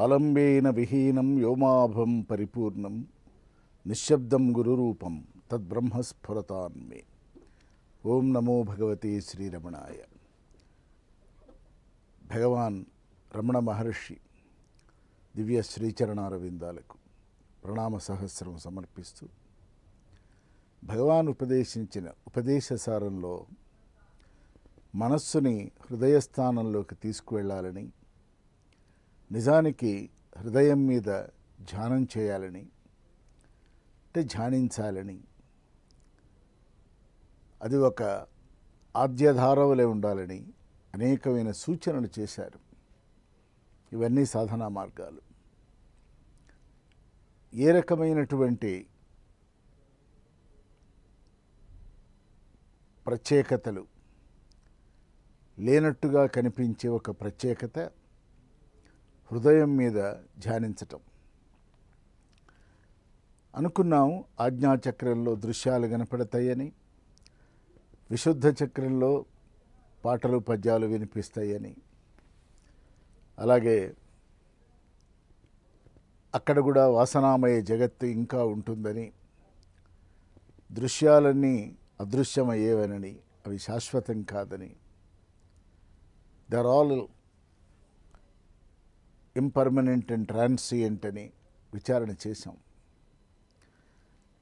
ఆలంబేన విహీనం వ్యోమాభం పరిపూర్ణం నిశ్శబ్దం గురురూపం తద్బ్రహ్మస్ఫురతాన్మే. ఓం నమో భగవతే శ్రీరమణాయ. భగవాన్ రమణ మహర్షి దివ్య శ్రీచరణారవిందాలకు ప్రణామ సహస్రం సమర్పిస్తూ భగవాన్ ఉపదేశించిన ఉపదేశసారంలో మనస్సుని హృదయస్థానంలోకి తీసుకువెళ్ళాలని, నిజానికి హృదయం మీద ధ్యానం చేయాలని, అంటే ధ్యానించాలని, అది ఒక ఆద్యధారవలే ఉండాలని అనేకమైన సూచనలు చేశారు. ఇవన్నీ సాధనా మార్గాలు. ఏ రకమైనటువంటి ప్రత్యేకతలు లేనట్టుగా కనిపించే ఒక ప్రత్యేకత హృదయం మీద ధ్యానించటం. అనుకున్నాం ఆజ్ఞాచక్రంలో దృశ్యాలు కనపడతాయని, విశుద్ధ చక్రంలో పాటలు పద్యాలు వినిపిస్తాయని, అలాగే అక్కడ కూడా వాసనామయ జగత్తు ఇంకా ఉంటుందని, దృశ్యాలన్నీ అదృశ్యమయ్యేవనని, అవి శాశ్వతం కాదని, they're all impermanent and transient అని విచారణ చేశాం.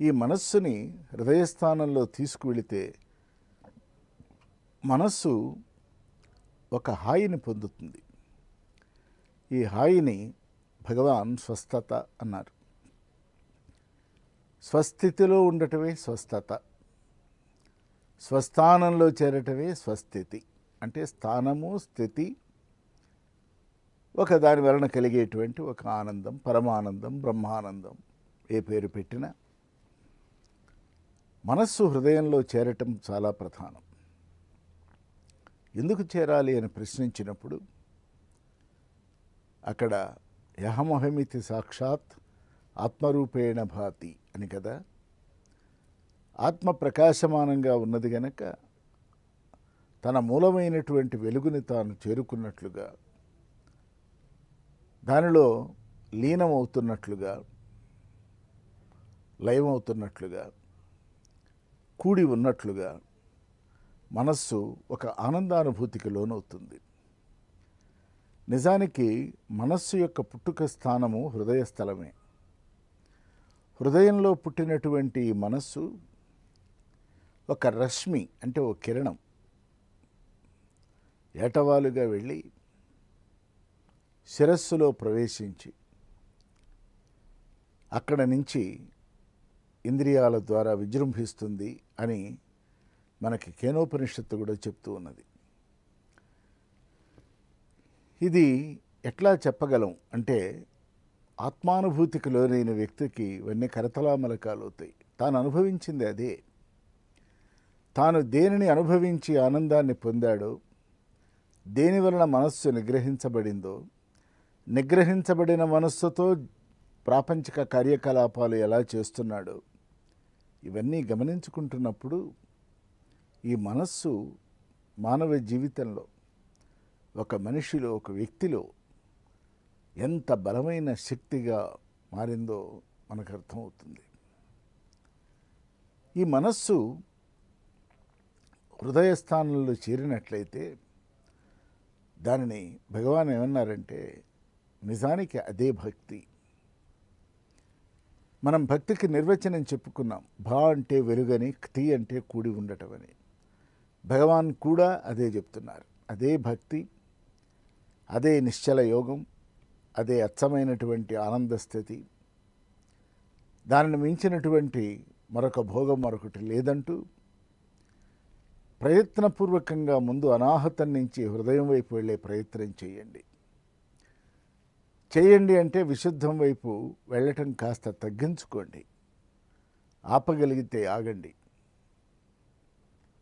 ఈ మనస్సుని హృదయస్థానంలో తీసుకువెళితే మనస్సు ఒక హాయిని పొందుతుంది. ఈ హాయిని భగవాన్ స్వస్థత అన్నారు. స్వస్థితిలో ఉండటమే స్వస్థత, స్వస్థానంలో చేరటమే స్వస్థితి. అంటే స్థానము, స్థితి, ఒక దాని వలన కలిగేటువంటి ఒక ఆనందం, పరమానందం, బ్రహ్మానందం, ఏ పేరు పెట్టినా మనస్సు హృదయంలో చేరటం చాలా ప్రధానం. ఎందుకు చేరాలి అని ప్రశ్నించినప్పుడు అక్కడ యహమహమితి సాక్షాత్ ఆత్మరూపేణ భాతి అని కదా, ఆత్మ ప్రకాశమానంగా ఉన్నది గనక తన మూలమైనటువంటి వెలుగుని తాను చేరుకున్నట్లుగా, దానిలో లీనమవుతున్నట్లుగా, లయమవుతున్నట్లుగా, కూడి ఉన్నట్లుగా మనస్సు ఒక ఆనందానుభూతికి లోనవుతుంది. నిజానికి మనస్సు యొక్క పుట్టుక స్థానము హృదయ స్థలమే. హృదయంలో పుట్టినటువంటి మనస్సు ఒక రశ్మి, అంటే ఒక కిరణం, ఏటవాలుగా వెళ్ళి శిరస్సులో ప్రవేశించి అక్కడ నుంచి ఇంద్రియాల ద్వారా విజృంభిస్తుంది అని మనకి కేనోపనిషత్తు కూడా చెప్తూ ఉన్నది. ఇది ఎట్లా చెప్పగలం అంటే, ఆత్మానుభూతికి లోనైన వ్యక్తికి ఇవన్నీ కరతలామలకాలు అవుతాయి. తాను అనుభవించింది అదే. తాను దేనిని అనుభవించి ఆనందాన్ని పొందాడో, దేని వలన మనస్సు నిగ్రహించబడిందో, నిగ్రహించబడిన మనస్సుతో ప్రాపంచిక కార్యకలాపాలు ఎలా చేస్తున్నాడో, ఇవన్నీ గమనించుకుంటున్నప్పుడు ఈ మనస్సు మానవ జీవితంలో, ఒక మనిషిలో, ఒక వ్యక్తిలో ఎంత బలమైన శక్తిగా మారిందో మనకు అర్థమవుతుంది. ఈ మనస్సు హృదయస్థానంలో చేరినట్లయితే దానిని భగవాన్ ఏమన్నారంటే, నిజానికి అదే భక్తి. మనం భక్తికి నిర్వచనం చెప్పుకున్నాం. భా అంటే వెలుగని, క్తి అంటే కూడి ఉండటం అని. భగవాన్ కూడా అదే చెప్తున్నారు. అదే భక్తి, అదే నిశ్చల యోగం, అదే అచ్చమైనటువంటి ఆనంద స్థితి. దానిని మించినటువంటి మరొక భోగం మరొకటి లేదంటూ ప్రయత్నపూర్వకంగా ముందు అనాహతం నుంచి హృదయం వైపు వెళ్ళే ప్రయత్నం చేయండి. చేయండి అంటే విశుద్ధం వైపు వెళ్ళటం కాస్త తగ్గించుకోండి. ఆపగలిగితే ఆగండి.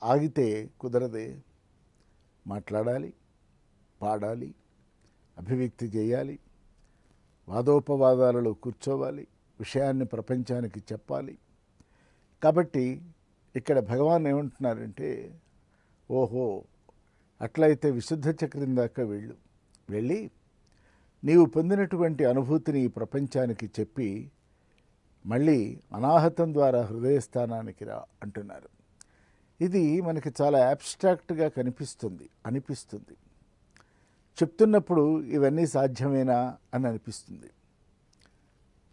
ఆగితే కుదరదే. మాట్లాడాలి, పాడాలి, అభివ్యక్తి చేయాలి, వాదోపవాదాలలో కూర్చోవాలి, విషయాన్ని ప్రపంచానికి చెప్పాలి. కాబట్టి ఇక్కడ భగవాన్ ఏమంటున్నారంటే, ఓహో అట్లయితే విశుద్ధ చక్రం దాకా వెళ్ళి నీవు పొందినటువంటి అనుభూతిని ఈ ప్రపంచానికి చెప్పి మళ్ళీ అనాహతం ద్వారా హృదయస్థానానికి రా అంటున్నారు. ఇది మనకి చాలా అబ్స్ట్రాక్ట్గా అనిపిస్తుంది. చెప్తున్నప్పుడు ఇవన్నీ సాధ్యమేనా అని అనిపిస్తుంది.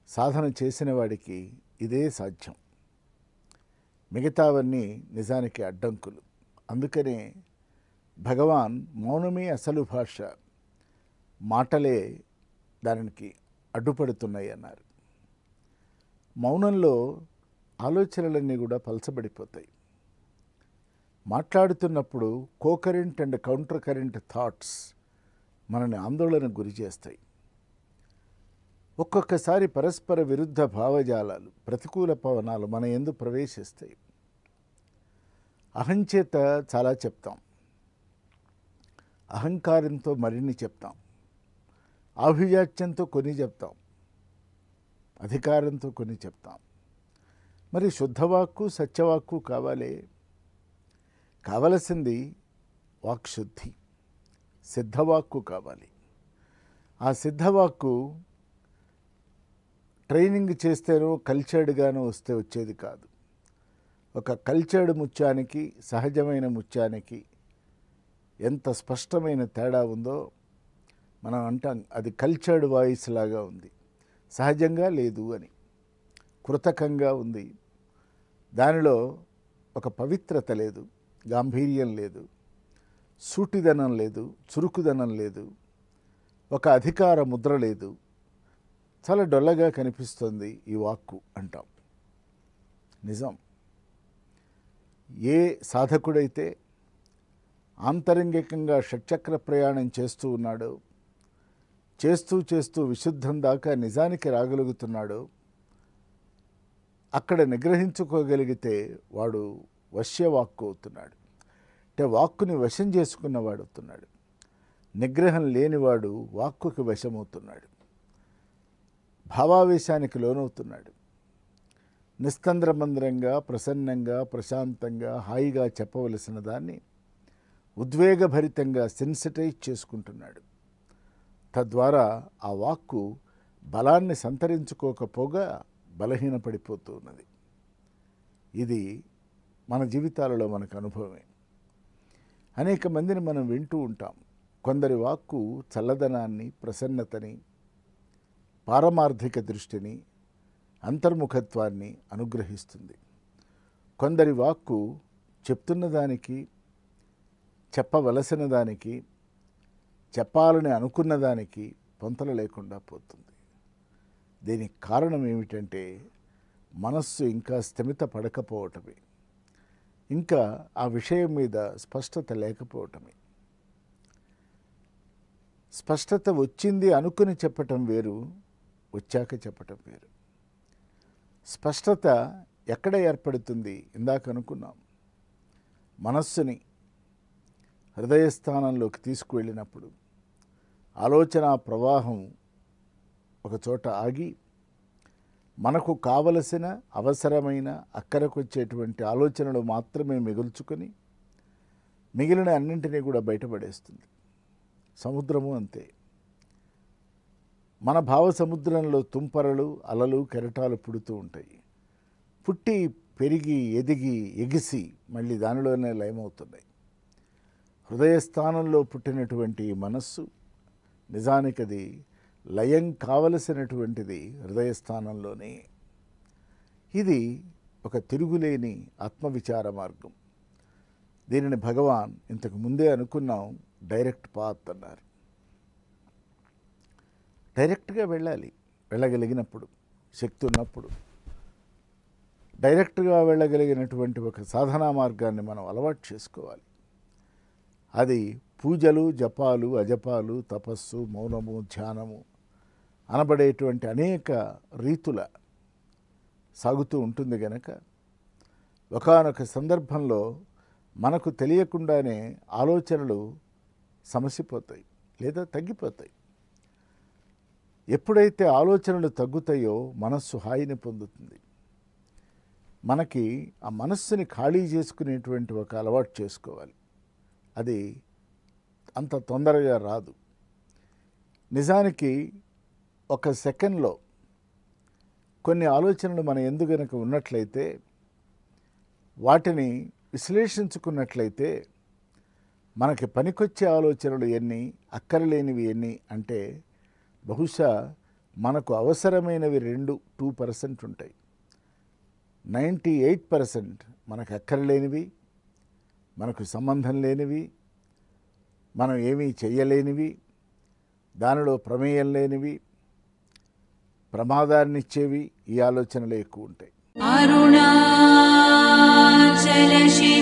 సాధన చేసిన వాడికి ఇదే సాధ్యం. మిగతావన్నీ నిజానికి అడ్డంకులు. అందుకనే భగవాన్ మౌనమే అసలు భాష, మాటలే దానికి అడ్డుపడుతున్నాయి అన్నారు. మౌనంలో ఆలోచనలన్నీ కూడా పలచబడిపోతాయి. మాట్లాడుతున్నప్పుడు కోకరెంట్ అండ్ కౌంటర్ కరెంట్ థాట్స్ మనని ఆందోళనకు గురి చేస్తాయి. ఒక్కొక్కసారి పరస్పర విరుద్ధ భావజాలాలు, ప్రతికూల పవనాలు మన యందు ప్రవేశిస్తాయి. అహంచేత చాలా చెప్తాం, అహంకారంతో మరిన్ని చెప్తాం, ఆభిజాత్యంతో కొన్ని చెప్తాం, అధికారంతో కొన్ని చెప్తాం. మరి శుద్ధవాక్కు సత్యవాక్కు కావలసింది వాక్శుద్ధి, సిద్ధవాక్కు కావాలి. ఆ సిద్ధవాక్కు ట్రైనింగ్ చేస్తేనో కల్చర్డ్గానో వస్తే వచ్చేది కాదు. ఒక కల్చర్డ్ ముత్యానికి సహజమైన ముత్యానికి ఎంత స్పష్టమైన తేడా ఉందో మనం అంటాం. అది కల్చర్డ్ వాయిస్ లాగా ఉంది, సహజంగా లేదు అని, కృతకంగా ఉంది. దానిలో ఒక పవిత్రత లేదు, గాంభీర్యం లేదు, సూటిదనం లేదు, చురుకుదనం లేదు, ఒక అధికార ముద్ర లేదు. చాలా డొల్లగా కనిపిస్తుంది ఈ వాక్కు అంటాం. నిజం. ఏ సాధకుడైతే ఆంతరంగికంగా షట్చక్ర ప్రయాణం చేస్తూ ఉన్నాడో, చేస్తూ విశుద్ధం దాకా నిజానికి రాగలుగుతున్నాడో, అక్కడ నిగ్రహించుకోగలిగితే వాడు వశ్యవాక్కు అవుతున్నాడు. అంటే వాక్కుని వశం చేసుకున్నవాడు అవుతున్నాడు. నిగ్రహం లేనివాడు వాక్కుకి వశమవుతున్నాడు, భావావేశానికి లోనవుతున్నాడు. నిస్తంద్రమంద్రంగా, ప్రసన్నంగా, ప్రశాంతంగా, హాయిగా చెప్పవలసిన దాన్ని ఉద్వేగభరితంగా సెన్సిటైజ్ చేసుకుంటున్నాడు. తద్వారా ఆ వాక్కు బలాన్ని సంతరించుకోకపోగా బలహీనపడిపోతూ ఉన్నది. ఇది మన జీవితాలలో మనకు అనుభవమే. అనేక మందిని మనం వింటూ ఉంటాం. కొందరి వాక్కు చల్లదనాన్ని, ప్రసన్నతని, పారమార్థిక దృష్టిని, అంతర్ముఖత్వాన్ని అనుగ్రహిస్తుంది. కొందరి వాక్కు చెప్తున్న దానికి, చెప్పవలసిన దానికి, చెప్పాలని అనుకున్న దానికి పొంతలు లేకుండా పోతుంది. దీనికి కారణం ఏమిటంటే మనస్సు ఇంకా స్థిమిత పడకపోవటమే, ఇంకా ఆ విషయం మీద స్పష్టత లేకపోవటమే. స్పష్టత వచ్చింది అనుకుని చెప్పటం వేరు, వచ్చాక చెప్పటం వేరు. స్పష్టత ఎక్కడ ఏర్పడుతుంది? ఇందాక అనుకున్నాం, మనస్సుని హృదయస్థానంలోకి తీసుకువెళ్ళినప్పుడు ఆలోచన ప్రవాహం ఒక చోట ఆగి మనకు కావలసిన, అవసరమైన, అక్కరకొచ్చేటువంటి ఆలోచనలు మాత్రమే మిగుల్చుకొని మిగిలిన అన్నింటినీ కూడా బయటపడేస్తుంది. సముద్రము అంతే. మన భావ సముద్రంలో తుంపరలు, అలలు, కెరటాలు పుడుతూ ఉంటాయి. పుట్టి పెరిగి ఎదిగి ఎగిసి మళ్ళీ దానిలోనే లయమవుతున్నాయి. హృదయస్థానంలో పుట్టినటువంటి మనస్సు నిజానికి అది లయం కావలసినటువంటిది హృదయస్థానంలోనే. ఇది ఒక తిరుగులేని ఆత్మవిచార మార్గం. దీనిని భగవాన్ ఇంతకు ముందే అనుకున్నాం, డైరెక్ట్ పాత్ అన్నారు. డైరెక్ట్గా వెళ్ళాలి, వెళ్ళగలిగినప్పుడు, శక్తి ఉన్నప్పుడు. డైరెక్ట్గా వెళ్ళగలిగినటువంటి ఒక సాధనా మార్గాన్ని మనం అలవాటు చేసుకోవాలి. అది పూజలు, జపాలు, అజపాలు, తపస్సు, మౌనము, ధ్యానము అనబడేటువంటి అనేక రీతుల సాగుతూ ఉంటుంది గనక ఒకానొక సందర్భంలో మనకు తెలియకుండానే ఆలోచనలు సమసిపోతాయి లేదా తగ్గిపోతాయి. ఎప్పుడైతే ఆలోచనలు తగ్గుతాయో మనస్సు హాయిని పొందుతుంది. మనకి ఆ మనస్సుని ఖాళీ చేసుకునేటువంటి ఒక అలవాటు చేసుకోవాలి. అది అంత తొందరగా రాదు. నిజానికి ఒక సెకండ్లో కొన్ని ఆలోచనలు మన ఎందు గనుక ఉన్నట్లయితే, వాటిని విశ్లేషించుకున్నట్లయితే మనకి పనికొచ్చే ఆలోచనలు ఎన్ని, అక్కరలేనివి ఎన్ని అంటే బహుశా మనకు అవసరమైనవి 2% ఉంటాయి. 98% మనకు అక్కరలేనివి, మనకు సంబంధం లేనివి, మనం ఏమీ చెయ్యలేనివి, దానిలో ప్రమేయం లేనివి, ప్రమాదాన్నిచ్చేవి ఈ ఆలోచనలే ఎక్కువ ఉంటాయి. అరుణాచల శివ